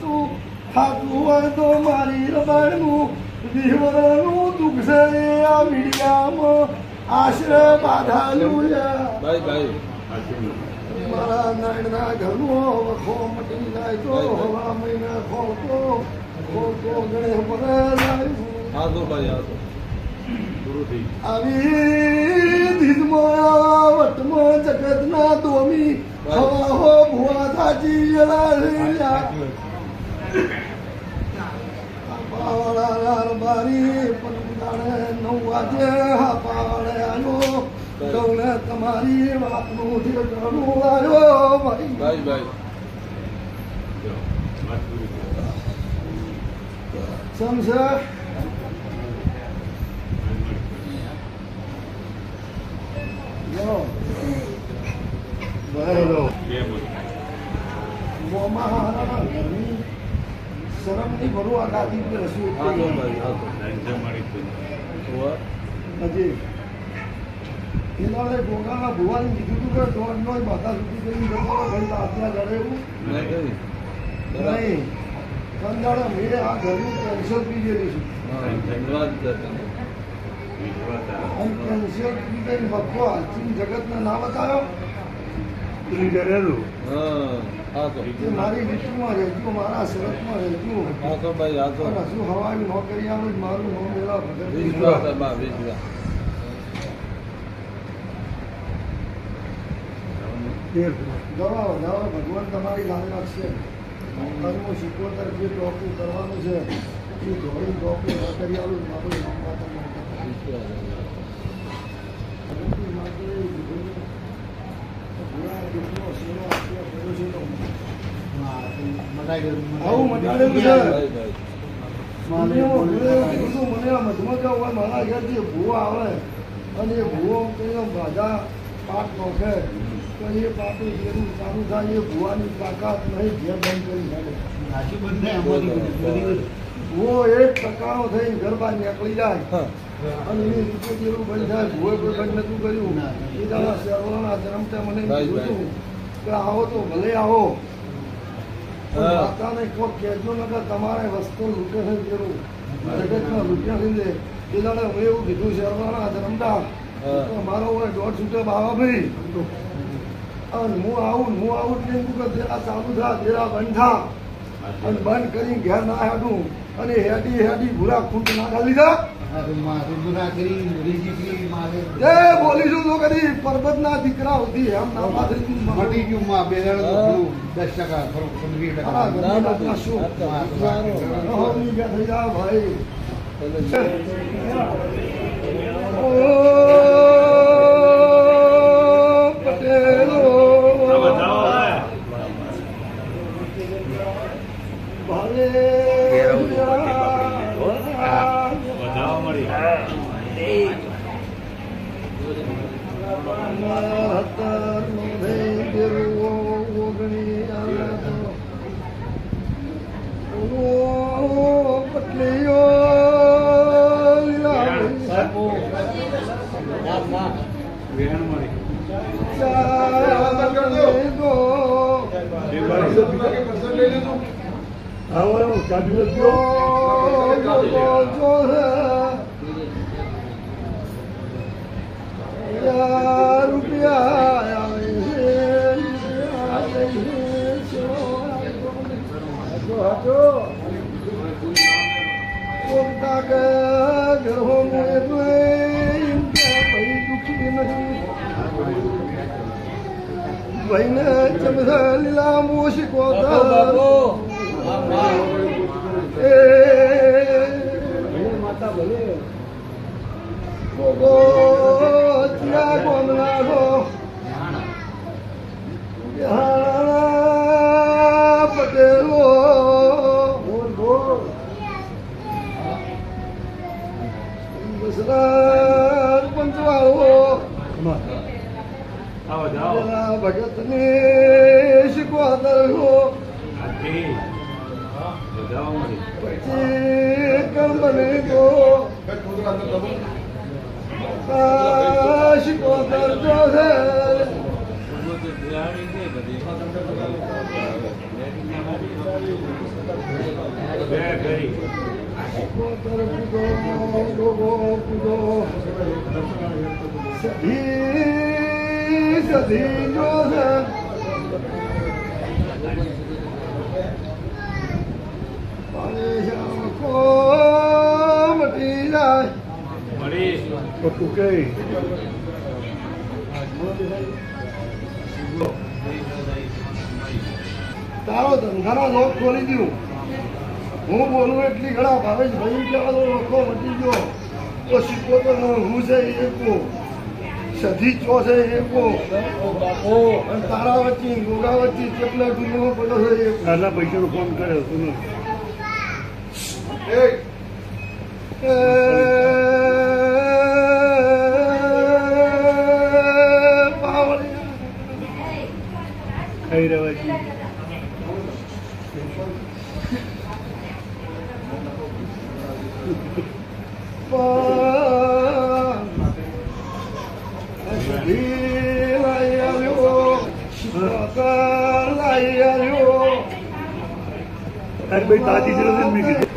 સાચું થાતું હોય તો મારી રબાણનું વિહવરનું દુઃખ છે આ મીડિયામાં આશરે બાધાલું મારા નાયણના ઘરનું વખો મટી જાય તો હવા મહિના ખોલતો ગણે પડે આવી ધીધમાં વટમાં જગતના દોમી હવા હો ભુવા થાજી બારી પંદાળે 9 વાગે પાવડે આવ્યો દોડે તમારી વાતનું ઠેકાણું આવ્યો ભાઈ સમજે શરમ ની ભરું આગાથી હજી એનાળે ગોગાના ભુવાની કીધું હતું કે દોડ નો બાધા સુધી કરી ભાઈ આટલા લડે એવું નહીં કંદાડા મેળે આ ઘરનું કેન્સર પી ગયેલી છું કેન્સર પી ગઈ મખો હાલથી જગતને ના બતાવ્યો મારી રીતમાં રહેજો મારા શરતમાં રહેજો હજુ હવાની નોકરી આવે મારું નો મેળા ભગવાન તમારી લાલ રાખશે હું 77 જે ટોપું કરવાનું છે એ ધોળી ટોપું ન કરી આવું મારું નામ મારા ઘરથી ભૂવો આવે અને એ ભૂવો ભાજા પાક નોખે તો એ પાપી જેનું ચાલુ થાય એ ભૂવાની તાકાત નહીં ઘેર બંધ કરી ભૂવો 1% થઈને ઘર બહાર નીકળી જાય અને એની રીતે જેવું બંધ થાય ભૂવે કોઈ બંધ નતું કર્યું એ દાદા શેરવાના જન્મતા મને કીધું કે આવો તો ભલે આવો માતાને કોઈ કહેજો ને કે તમારે વસ્તુ લૂંટે છે જરૂર જગતમાં લૂંટ્યા લીધે એ દાડે હું એવું કીધું શેરવાના જન્મતા મારો હોય 1.5 છૂટે બાવા ભાઈ અને હું આવું એટલે તેરા ચાલુ થા તેરા બંધ થા અને બંધ કરી ઘેર ના હેડું અને હેડી ભૂરા ખૂંટ નાખા લીધા બોલીશું તો કદી પરબત ના દીકરા હતી એમ ના મટી ગયું 10% શું થઈ જા ભાઈ પટેલો ભાલે ભાઈને ચમધા લીલા મૂશકો માતા ભલે પટેલો ગુજરાત પંચવાળો ભગત ને શીખવા પછી કર્મને તો શીખવા કરજો છે સધી જો છે મટી જાય તારો ધંધાના લોક ખોલી દઉં હું બોલું એટલી ઘણા ભાવેશ ભાઈ કહેવાનો લોકો મટી ગયો તો શીખો તો હું છે એકો સધી ચો છે એકો અને તારા વચ્ચે ગોગા વચ્ચે કેટલા દુનિયામાં પડ્યો છે આટલા પૈસાનો ફોન કર્યો તું ખાઈ રહ્યા છીએ ભાઈ તાજી છે મેં કીધું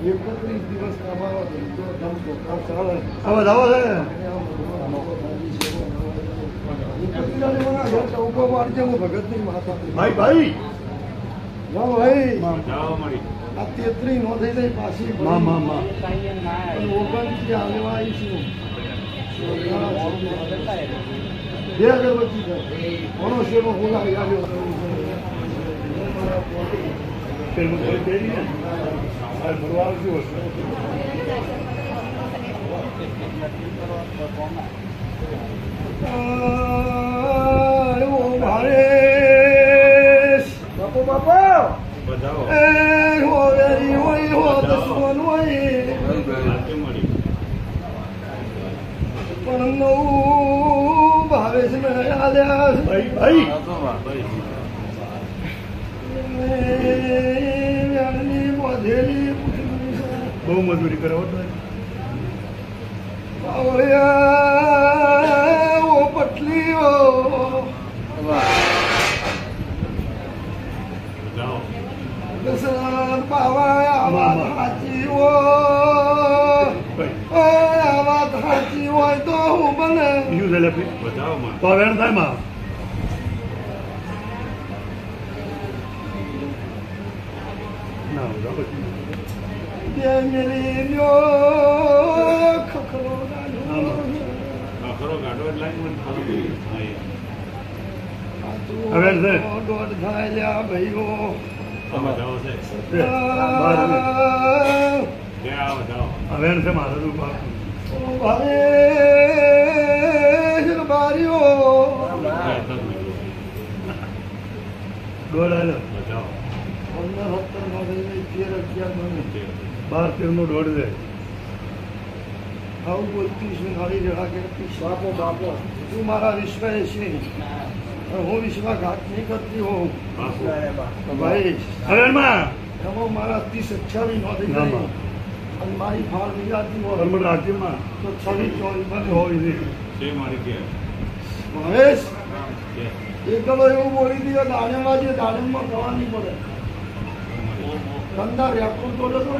31 દિવસ તમારો ભાઈ ભાઈ આ 33 નો થઈ જાય પાછી 29 આવવા આવીશું 2 અગરબત્તી ઘણો શેરો હું લાવી આવ્યો પણ નવું ભાવેશ ને આલ્યા ભાઈ બહુ મજૂરી કરો પટલીઓ બાવા આવા સાચી હોય તો હું બને પવેણ થાય માં દોઢ થાય લ્યા ભાઈઓ છે મારું બારીઓ દોઢ 15-17 નો દોઢ જાય આવું બોલતી છું મારી જરા કરતી બાપો બાપો તું મારા વિશ્વાસ છે હું વિશ્વાસઘાત નહીં કરતી હોઉં ભાઈ એમાં મારા 30-28 નો થઈ જાય અને મારી ફાળ વિજાતી હોય રાજ્યમાં તો 26-24 બંધ હોય મહેશ એકલો એવું બોલી દીધો દાડમમાં જે દાડમમાં થવા નહીં પડે ધંધા રેકોર્ડ તોડ્યો તો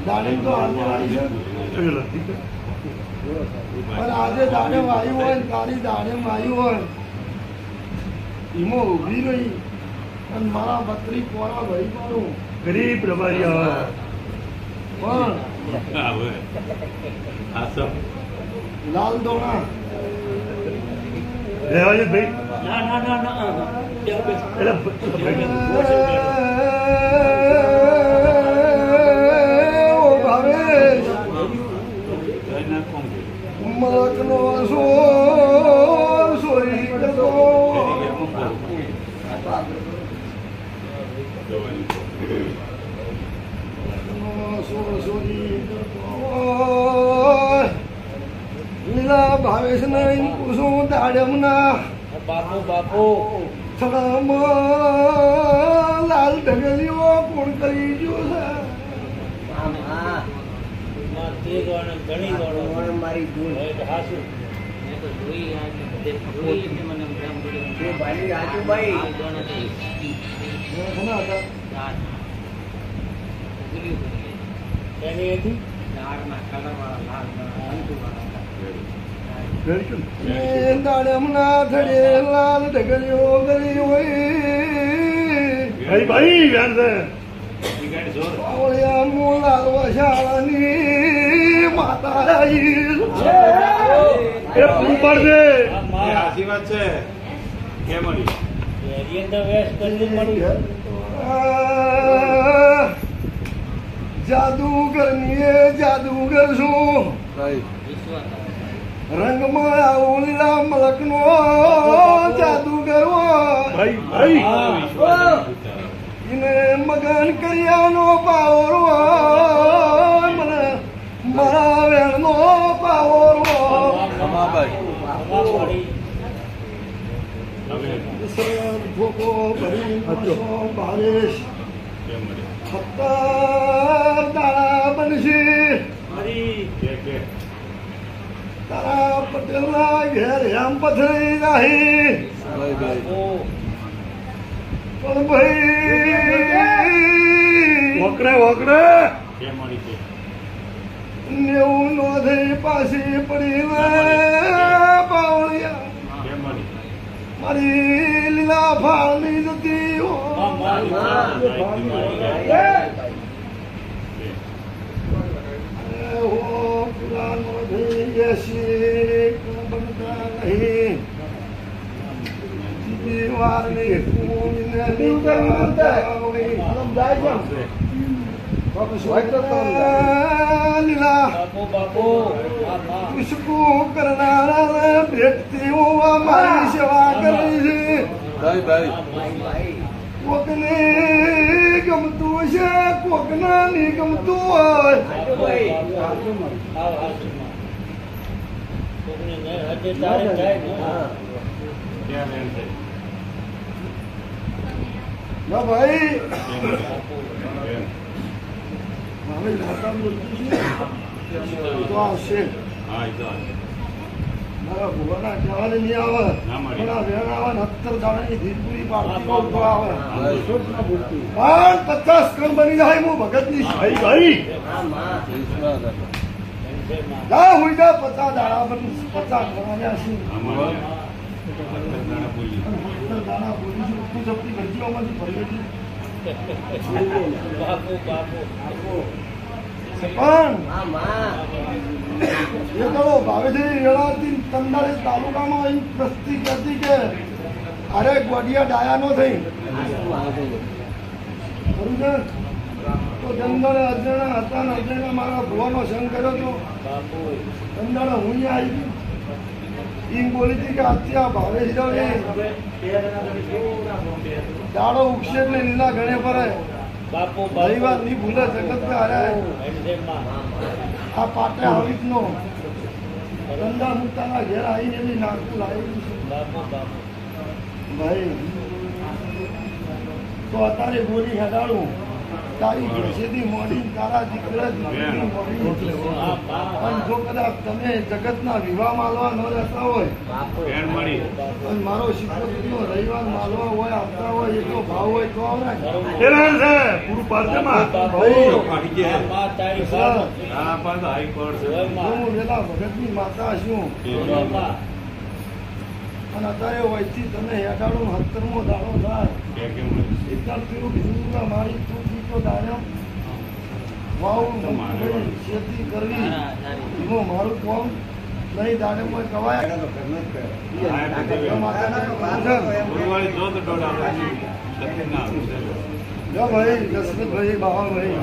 દાડેમ તો આજે આવી છે પણ આજે દાડેમ આવ્યું હોય ને તારી દાડેમ આવ્યું હોય એમાં ઊભી રહી અને મારા બત્રી કોરા ભાઈ પાડું ગરીબ પ્રભારી આવે પણ લાલ દોણા રહેવા દે ભાઈ ઓ ભાવેશ મલકનો સોરી કરતો લીલા ભાવેશ નહીં પૂછું દાડમના બાપુ છડામાં લાલ ઢગલીઓ કોણ કરી ગયો છે મારી ભૂલ રાજુભાઈ દાડમના થડે લાલ ઢગલીઓ કરી હોય ભાઈ ભાઈ વ્યાન છે પાવળિયા લાલ વશાળાની માતા એ પૂરું પાડશે આશીર્વાદ છે કેમ જાદુગર ની જાદુગર છું રંગમાં આવું લીલા મલક નો જાદુગર ભાઈ ભાઈ એને મગન કર્યાનો પાવર મને મારા વેણ નો પાવર ભોગો ભરી ભાવેશ સત્તર દાડા બનશે તારા પટેલ ના ઘેર એમ પથરી રહી પણ ભાઈ વકરે વકરે નેવું નો થઈ પાછી પડી પાવળિયા મારી લીલા ફાળની જતી પુરાનો થઈ જશે બનતા નહીં વાર નહીં લીલા પુષ્પો કરનારા વ્યક્તિઓ મારી સેવા કરી છે કોકને ગમતું છે કોકને નહીં ગમતું હોય ના ભાઈ મારે દાદા તો આવશે મારા ભુવાના કહેવાને નહીં આવે પણ આ વેણ આવે 70 દાડાની ધીરપુરી પાર્ટીમાં ઉભો આવે પણ 50 કણ બની જાય હું ભગતની ભાઈ ભાઈ જા હોય જા 50 દાડા બની 50 ગણાવ્યા છે 70 દાડા બોલી છું તું જપતી ગરજીઓમાંથી ભરી હતી પણ એ કરો ભાવેથી રેણાથી તંદાળી તાલુકામાં અહીં પ્રસ્તી કરતી કે અરે ગોડિયા ડાયા નો થઈ ખરું છે તો જંગલ અજણા હતા ને અજણા મારા ભુવાનો સંગ કર્યો હતો તંદાળે હું આવી ગયું એમ બોલી હતી કે અત્યારે ભાવેશ દાડો ઉગશે એટલે લીલા ગણે પડે પરિવાર ની ભૂલે જગત હારે આ પાટે આવી જ નો ધંધા મુક્તાના ઘેર આવીને બી નાખતું લાવી ભાઈ તો અત્યારે ગોળી હેડાડું તારી ઘેરથી મોડી તારા દીકરા દીકરીની મોડી અને જો કદાચ તમે જગતના વિવાહ માલવા ન રહેતા હોય બેન મળી અને મારો શિકોતરીનો રવિવાર માલવા હોય આવતા હોય એટલો ભાવ હોય તો આવે ને પેલા છે પૂરું પારદેમાં હાઈકોર્ટ છે હું વેલા ભગતની માતા છું અને અત્યારે વયથી તમે હેડાડો 70મો દાડો થાય એકદમ પેલું કીધું મારી તું પીતો દાડો વાવું ખેતી કરવી એમાં મારું કોમ નહીં દાડેમાં કવાય ગુરુવાળી જો તો દોઢ આપણે જો ભાઈ દશરથભાઈ બાવાભાઈ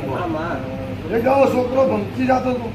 એ ગાવો છોકરો ભમતી જતો હતો